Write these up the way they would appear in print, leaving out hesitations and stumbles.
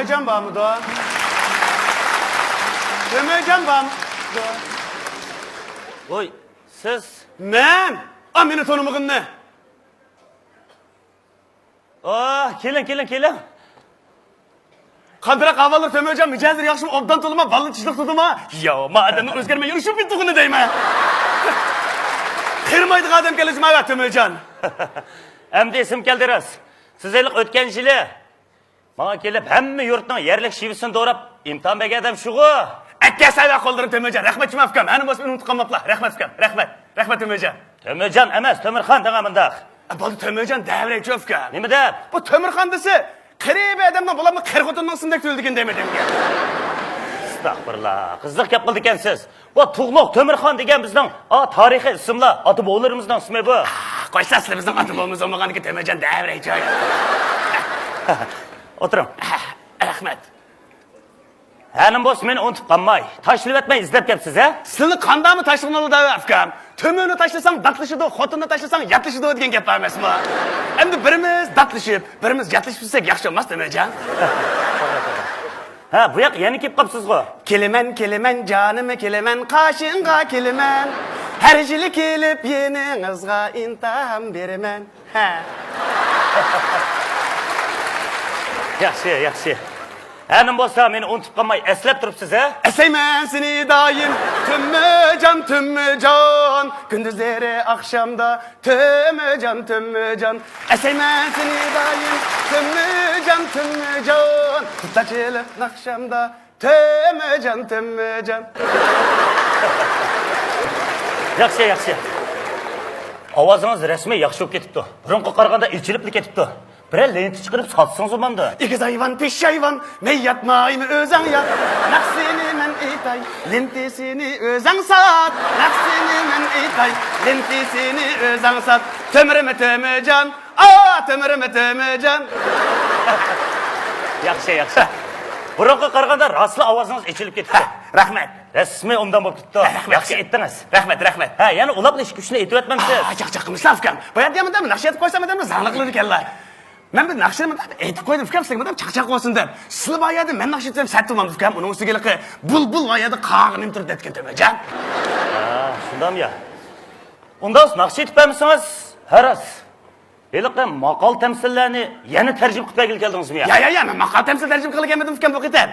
Tömöcan var mı da? Tömöcan var mı da? Oy, siz? Men! A, meni tanımığın ne? Kelin. Kandırak havalar Tömöcan, mücazir yaxşım, obdan toluma, balın çizlik tutuma. Ya, mademden özgerme, yürüşüp bittiğini deyme. Kırmaydık adam gelişim evet Tömöcan. Hem de isim keldirez. Siz elik ötken jili. Bana kelip hemme yurtның yerlik şivisini doğrap, imtihan bege edem şuğu. Akka sayda qoldurun Tömöcan, rahmet afkam. Hani bos unutib qolmaplar. Rahmet afkam. Rahmet Tömöcan. Tömöcan emas, Tömürxan degan mındaq. Bu Tömöcan davray afkam. Nima deb? Bu Tömürxan dese, qirib adamdan bularni qirg'otinning sindak to'ldigan demadimga. Estağfurullah. Kızlık yapıldı ikensiz. Bu Tuğluk Tömürxan degen bizning tarixiy ismlar, ata boğularimizning ismi bu. Qo'ysa sizlar bizning ota bo'lmamiz olmaganiki Tömöjan davray joy. Oturun. Rahmet. Hanım boss meni unutib qolmay, tashlab etmay izlab kelibsiz, ha? Sizni qandami tashlag'ini da afkam. Tömöni tashlasang datlashidi, xotinni tashlasang yatlashidi degan gap emasmi? Endi birimiz datlashib, birimiz yatlashib bilsak yaxshi emas Tömöjan. Ha, bu yoq yana kelib qolibsiz-ku. Kelimen canımı kelimen kaşınga kelimen. Her jili kelip yeningizga intiham berimen. Ha. Yaxshi. Hanım bossa meni unutib qolmay eslab turibsiz, ha? Eseymen seni daim tümmücan. Gündüzleri akşamda tümmücan. Eseymen seni daim tümmücan. Tutaçılık akşamda tümmücan. Yaxshi. Ovozingiz rasmiy yaxshi bo'lib ketibdi. Burunqa qaraganda ilchilib ketibdi. Birer lenti chiqarib satsangiz bo'lmadi. İkiz hayvan, piş hayvan, ne yatmayım özan yat. Naksini men itay, lentisini özan sat. Naksini men itay, lentisini özan sat. Tömürme Tömöcan, tömürme Tömöcan. Yaxshi. Burunqa qaraganda rasli ovozingiz ichilib ketibdi. Rahmet. Rasmiy undan bo'lib ketdi. Yaxshi aytdingiz. Rahmet. Ha, yana ularni ish kuchini aytib o'tmamsiz. Çak afkam. Bayat yamından nakşi etip koysam edemle zanlık kılır kellar. Ben bir nakşi etip koydum afkam, sen adam çak olsun dem. Sılı bayadı, ben nakşi etsem sert olmam afkam. Onun üstü gelip bul bayadı kağın imtir detken Tömöcan. Ha, şundam ya. Undan naqsh etibmisiniz? Haras. Eliqqa maqol tamsillarni yana tarjim qilib keldingizmi ya? Ya, ben makal temsil tercim kılık yemedim afkam bu kitab.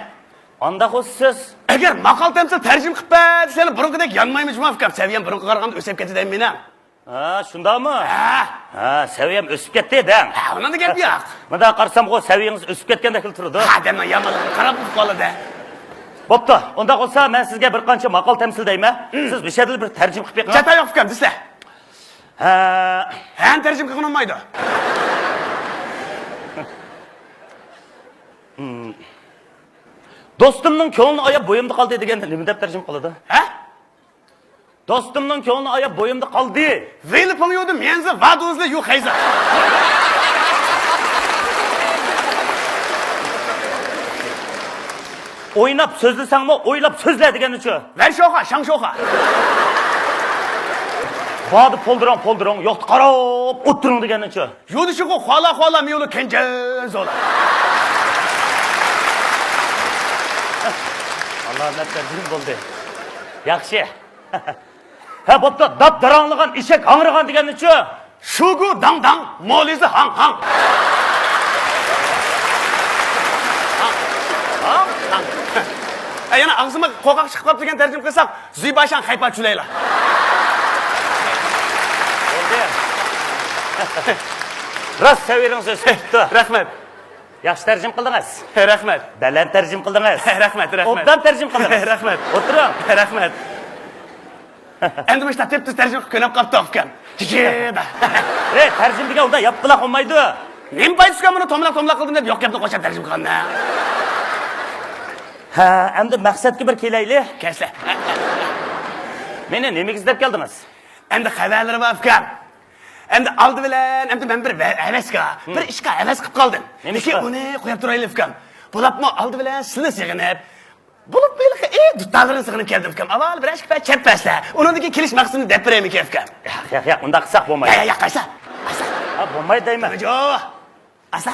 Anda siz Eğer makal temsil tercim kılıp seni burunqidek yanmaymış mı afkam? Seviyem burunqi qaraganda ösep ketdi deyim meni. ha, shundami? Ha, saviyam o'sib ketdi deng. ha, ona da gap yo'q. Munda qarsam qo'y saviyangiz o'sib ketgandek turdi. Ha, dema yamanligini qarab qoldi. Bo'pti. Unda bo'lsa men sizga bir qancha maqol tamsildayman. Siz beshadil bir tarjim qilib beqing. Chata yo'q afkam, desla. Ha, tercim qilgan olmaydi. do'stimning ko'ngli oyab bo'yimda qoldi deganda nima deb tarjim qiladi? Ha? Do'stimning ko'ngli oyab bo'yimda qoldi. Veli pomyodu menzi vadozli yo'q hayza. O'ynab so'zlasangmi, o'ylab so'zla deganicha. Ver shoqa, shang shoqa. Vadi poldirong, yo'qni qarab o'tiring deganicha. Yo'di shu xola miyolu kenja zola. Allah'ın tarjim bo'ldi. Yaxshi. Ha, bo'pti, dab daranglagan eshak hangragan deganicha. Shugu dang, molizi hang. Hang. Yana ağzıma qoqaq chiqib qolib degan tarjim qilsak, Zuybashan haypa chulaylar. Rast severingiz o'sibdi. Rahmat. Yaxshi tarjim qildingiz. Rahmat. Baland tarjim qildingiz. Rahmat. Obdan tarjim qildingiz. Rahmat. O'tiring. Rahmat. Endi bu tepsiz tarjim qilib ko'nab qolibdi afkam. Jida. Tarjim degan unda yapqila qolmaydi. Nim paytga buni tomlaq qildim deb yo'q gapni qo'shib tarjim qilganda. Ha, endi maqsadga bir kelaylik. Kelsa. Meni nima izlab keldingiz? Endi xabarlar bor afkam. Endi oldi bilan endi men bir havasga, bir ishga havas qilib qoldim. Nega uni qo'yib turaylik afkam. Bo'lapmi oldi bilan sizni sig'inib, bo'lib belki dutalarini sig'inib keldim afkam. Avval bir ishga chapasla. Uningga kelish maqsadini deb beraymi afkam. Yo'q, unda qilsak bo'lmaydi. Ya, qaysa. Ha, bo'lmaydi deyman. Jo. Asa.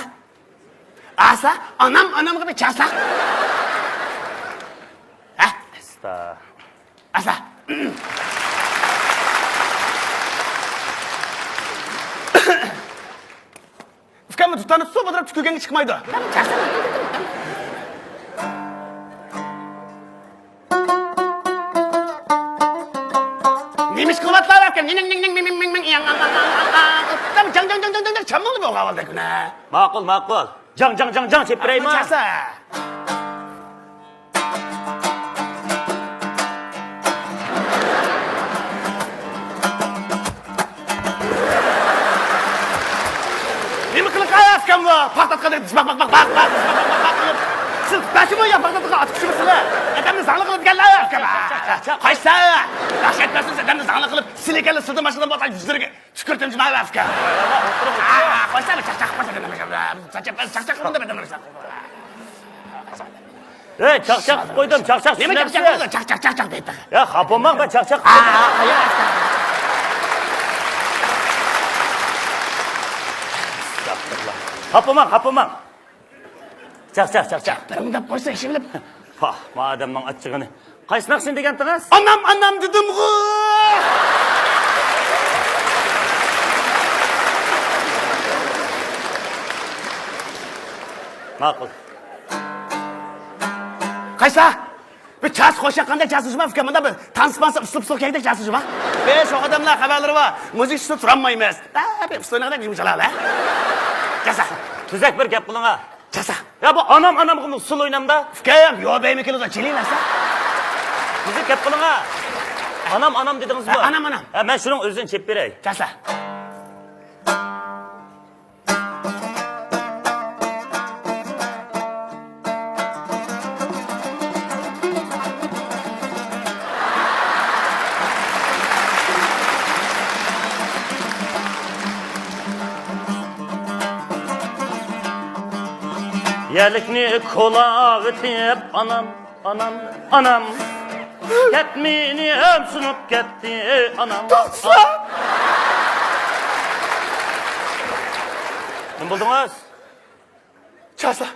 Asa, anam gibi çasa. Ha? Esta. Asa. Fıkamı tutanıp su batırıp tükürgeni çıkmaydı. Çasa. Neymiş kıvatlar varken çammalı bir o kavalda güne. Ma'qul. Jang chepiraymi? Çasa. Nima qilib qayapsan bu? Paxtatqada bak. Siz başımı ya paxtatqa atib tushiribsizlar. Adamni zangli qilib kellayapkan. Qaysa? Yaxshi aytmasiz, adamni zangli qilib silekali suvda mashinadan botib yuzlariga tükürtib jimayapsan. Qaysa chaqchaq qilib adamlar. Ey, chaqchaq qilib qo'ydim, chaqchaq. Nima chaqchaq deydi? Ya, xafaman, ben chaqchaq. Xafaman. Chaqchaq. Birimda qo'ysa ishi bilib. Pah, madamning achchig'ini. Qaysinaqsin degandingiz? Anam dedim-ku. Ma'qul. Qaysa? Bir chas qo'sha qanday chasishma fikrmanda bir tansipansa uslub kayda chasishma. Shu odamlar xabarlari bor. Muzikasiz turolmaymiz. Bir ustoynaga yumshaladi, ha? Chasa. Tuzak bir gap qiling ha. Chasa. Ya bu anam qilib usul o'ynamda. Fikrim yo'q beymikilida chilayversa. Tuzak gap qiling ha. Anam dedingiz bu. Anam. Ha, men shuning o'zini chep beray. Chasa. Yelikni kola ötüp anam Ketmini ömsünüp gitti anam. Ne buldunuz? Chasa.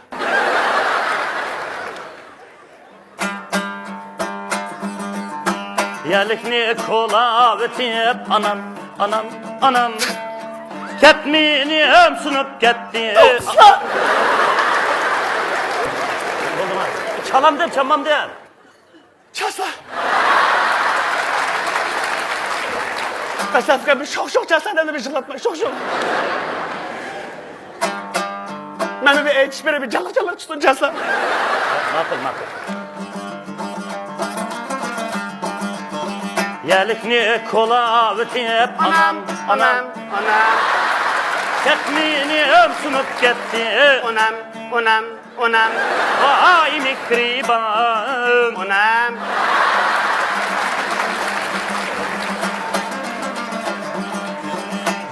Yelikni kola ötüp anam Ketmini ömsünüp gitti. Çalam dem, çalmam dem. Chasa. Kasafka bir şok chasadan bir jillatma, şok. Mana bir aytish bir jalliq tutun chasa. Ma'qul. Yelikni kola ötüp anam Ketmini ömsünüp gitti. Onam. Vay mikriban. Onam.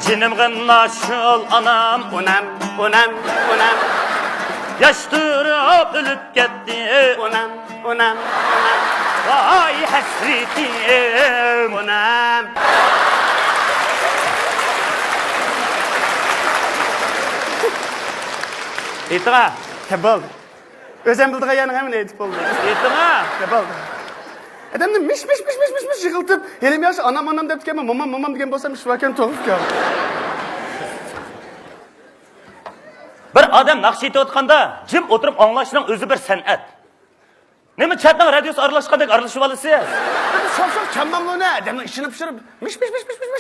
Cinim naşıl anam. Onam. Yaştırıp ölüp gitti. Onam. Vay hasretim. Onam. Etina. Tabal. Özüm bildiğin yanı hemen aytip oldu. Etina. Tabal. Adamni mish yig'iltib, elim yosh anam deb kelma, momam degan bo'lsam shu ekan to'g'ri. Bir adam naqsh etayotganda jim o'tirib anglashning o'zi bir san'at. Nima chatning radiosi aralashgandek aralashib olasiz? Şok çammamlığına adamın işini pişirip miş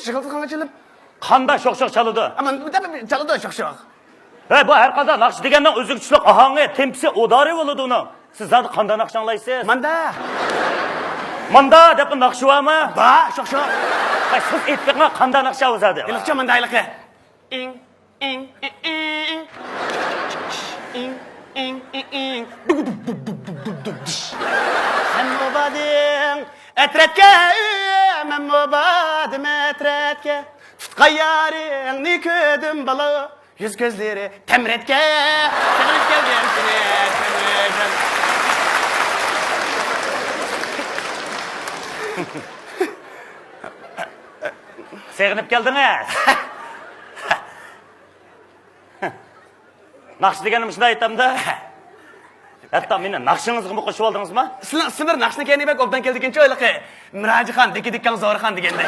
yig'iltib qanchalik. Qanday sho'x chaludi? Ama bir çalıdı şok. Hey, bu har qanday naqsh deganning o'zi kuchli ohangi, tempisi o'dari bo'ladi uni. Siz zodi qanday naqsh anglaysiz? Manda deb naqsh bormi? Ba, şok. Hay, siz aytganga qanday naqsh o'zadi? İliqcha mandayliqi. Sen mubadin etretke, men mubadim etretke. Tutqa yarini ködüm balı, yüz gözleri temretke. Sevinip geldim seni, Sevinip geldiniz. Naqsh deganim shunday aytamda. Hatta meni naqshingizga mı qo'shib oldingizmi? Sizlar naqshni keyin bak obdan keldikincha o'yliqi. Mirajixon, dikkan Zorixon deganday.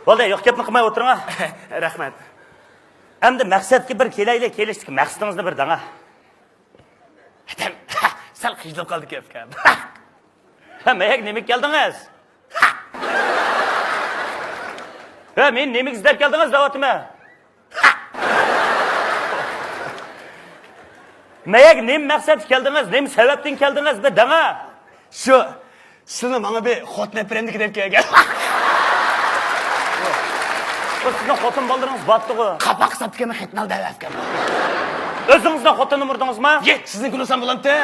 Bo'ldi, yo'q gapni qilmay o'tiring. Rahmat. Endi maqsadga bir kelaylik, kelishdik. Maqsadingizni bir danga. Sal qiyilib qoldik ukam. Ha, mayaq nima keldingiz? Ha, men nima izlab keldingiz davatime? Mayaq nima maqsad keldingiz? Nima sababdan keldingiz? Bir danga. Shu sizni menga bir xotni premnik deb kelgan. Bu sizning xotin bolaringiz batdigi. Qapoq sotganman xitnal davlatgan. O'zingizdan xotinni murdingizmi? Ye, sizni gunosan bo'lamdi.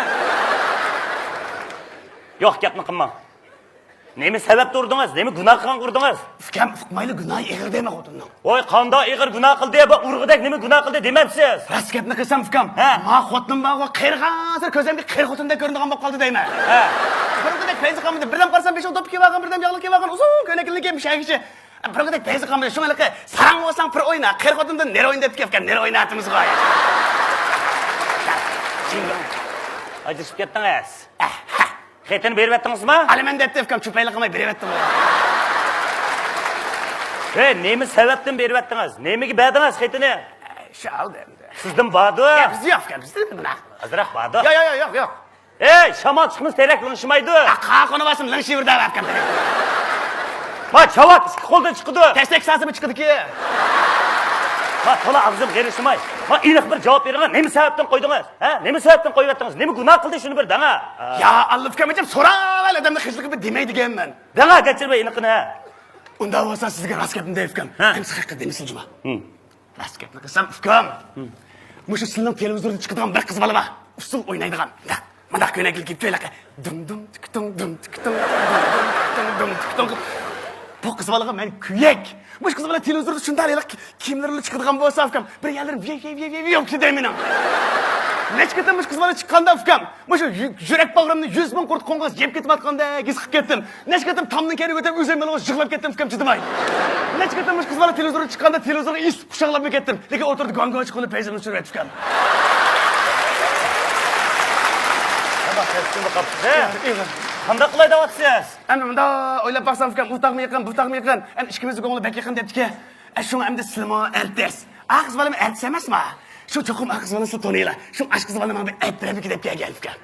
Yo'q, gapni qilma. Nima sababda urdingiz? Nima gunoh qilgan urdingiz? Ukam, mayli gunoh ig'ir dema xotinning. Voy, qanday ig'ir gunoh qildi, bu urg'idak nima gunoh qildi demabsiz? Rost gapni qilsam ukam, men xotinim bor, qirg'azir ko'zimga qir xotinda ko'rinadigan bo'lib qoldi deyman. Ha. Birdek payzi qamida birdan qarsam 5 top kelib olgan, birdan yog'li kelib olgan, uzun ko'ylakli kelib shagichi. Birdek payzi qamida shunga sarang bo'lsang bir o'yna, qir xotindan nera o'ynab ketgan, nera o'ynatimiz g'oya. Ajrashib ketdingiz. Xetini berib etdingizmi? Aliman debdi ukam, cho'paylik qilmay berib etdim. Nima sababdan berib etdingiz? Nimaga berdingiz xetini? Shu aldi endi. Sizdan bordi. Biz yo'q ukam, bizda nima? Azroq bordi. Yo'q. Shamol chiqmas terak linshmaydi. Qaqoni bosim linshivda ukam. Ma chavat ikki qo'ldan chiqdi. Taslik sasimi chiqdiki. Ma to'la og'zim g'irishmay. Ma aniq bir javob bering. Nima sababdan qo'ydingiz? Ha? Nima sababdan qo'yib etdingiz? Nima gunoh qildi shuni bir danga. Ya Allah ukam, men so'raval odamni hijliqib demaydiganman. Danga gachirmay aniqini. Unda bo'lsa sizga rost gapni deb ukam. Kimsi haqiqat demisizmi? Rost gapni qilsam ukam. Mushu sizning televizorda chiqadigan bir qiz bola bor. Usul o'ynaydigan. Mana ko'ylakli kiyib to'ylaqa. Dum dum. Bu qiz bolaga men kuyak. Mush qiz bola televizorda shunday kiyimlarni chiqadigan bo'lsa ukam, bir yerlarim yo'q deyman. Nechta mush qiz bola chiqqanda ukam, mushu yurak bag'rimni 100 ming qurt qo'ng'iz yeb ketmayotganda his qilib ketdim. Nechta tomni keri o'tib o'zim bilan yig'lab ketdim ukam, chidamay. Nechta mush qiz bola televizorda chiqqanda televizorga is quchoqlab ketdim. Lekin o'tirdi gongoch qilib payzimni tushirib etib ukam. Qanday qilay deyapsiz? Endi bunda o'ylab baxsam ukam, u taqmi yaqin, bu taqmi yaqin. Endi ikkimizni ko'ngli bak yaqin debdiki. Shunga endi silmo artist. Aqz bolam artist emasmi? Shu cho'qim aqz bolasi toniylar. Shu aqz bolam men ayttirib deb kelgan ukam.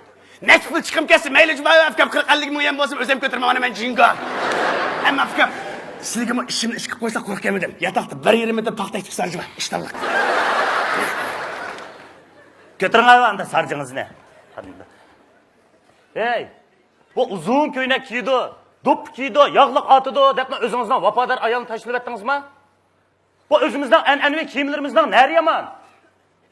Nech pul chiqim kelsa mayli jumaye ukam 40-50 ming ham bo'lsa o'zim ko'tiraman men jingo. Ammo ukam, sizga men ishimni ish qilib qo'ysa qo'rqaman. Yotoqda 1.5 metr paxta chiqsam jumaye ishtalliq. Ko'tiring anda sarjingizni. Bu uzun ko'ylak kiydi, do'p kiydi, yog'liq otidi deb o'zingizdan vafodor ayolni tashlab etdingizmi? Bu o'zimizdan an'anaviy kiyimlarimizdan nari yomon.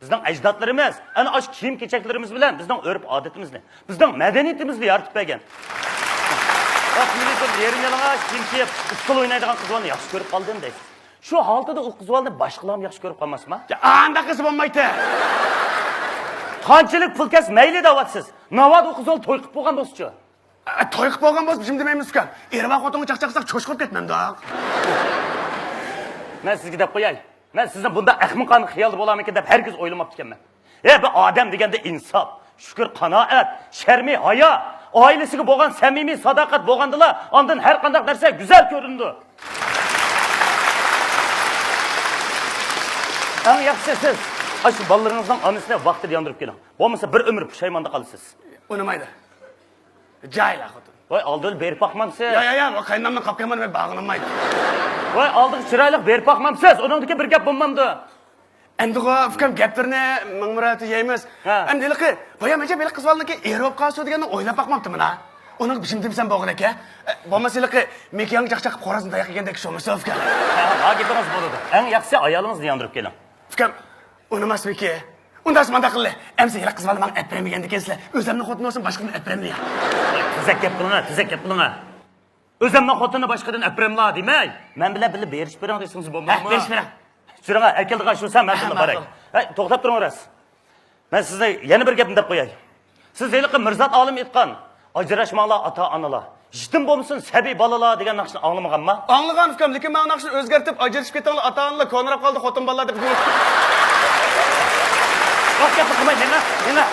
Bizning ajdodlarimiz ana osh kiyim-kechaklarimiz bilan bizning urf-odatimizni, bizning madaniyatimizni yoritib bergan. Rasmiylikda yerim yalang'och kiyim kiyib, usul o'ynaydigan qizlarni yaxshi ko'rib qoldim deysiz. Shu holatda u qizlarni boshqalar ham yaxshi ko'rib qolmasmi? Anda qiz bo'lmaydi. Qanchalik pul kas mayli deyapsiz. Navod u qizlar to'y qilib bo'lgan bo'lsa-chi? To'y qilib bo'lgan bo'lsa, bizim demaymiz ukam. Erva xotinga chaqchaqsak cho'shqib ketmamda. Men sizga deb qo'yay. Men sizni bunda ahmoqona xiyolda bo'larmikin deb hargiz o'ylamabdi ekanman. Bu odam deganda insof, shukr, qanoat, sharmi, hayo, oilasiga bo'lgan samimiy sadoqat bo'lgandilar, ondan har qanday narsa go'zal ko'rindi. Eng yaxshisi siz shu bolalaringizning onasini vaqtida yondirib keling. Bo'lmasa bir umr pushaymonda qolasiz. Unamaydi. Jayla xotin. Voy, oldin berib boqmamsiz. Yo, qaynonamdan qopganman men bag'lanmaydi. Voy, oldin chiroyli berib boqmamsiz. Uningdagi bir gap bo'lmamdi. Endi ukam gaplarni mingmurati yeymiz. Endi liqi, boyamacha beli qiz bolniki erib qolsa deganni o'ylab boqmabdim mana. Uning bishimda bilsam bo'g'in aka. Bo'lmasa liqi mekang chaqchaqib qo'razni dayoq yegandek sho'masa ukam. Ha, gapingiz bo'ladi. Eng yaxshisi ayolingizni yondirib keling. Ukam, unamasmiki? Undan manda qildi. Emsa yila qiz bola men aytmayman ekansiz. O'zimni xotinim olsin, boshqani aytmayman. Tizak gap qiling. O'zimni xotinni boshqadan aytmayman demay. Men bilan birga berish bering desangiz bo'lmaymi? Berish bering. Shuraga akildigan shu sen men bilan boray. To'xtab turinglar. Men sizga yana bir gapni deb qo'yay. Siz yiliqi Mirzat olim aytgan, ajrashmoqlar ota-onalar. Yetim bo'lsin, sabiy bolalar degan naqshni anglamaganmi? Anglagan ukam, lekin men naqshni o'zgartib, ajrashib ketganlar ota-onalar ko'nrab qoldi, xotin bolalar deb. Bak yapma, kımay, nene.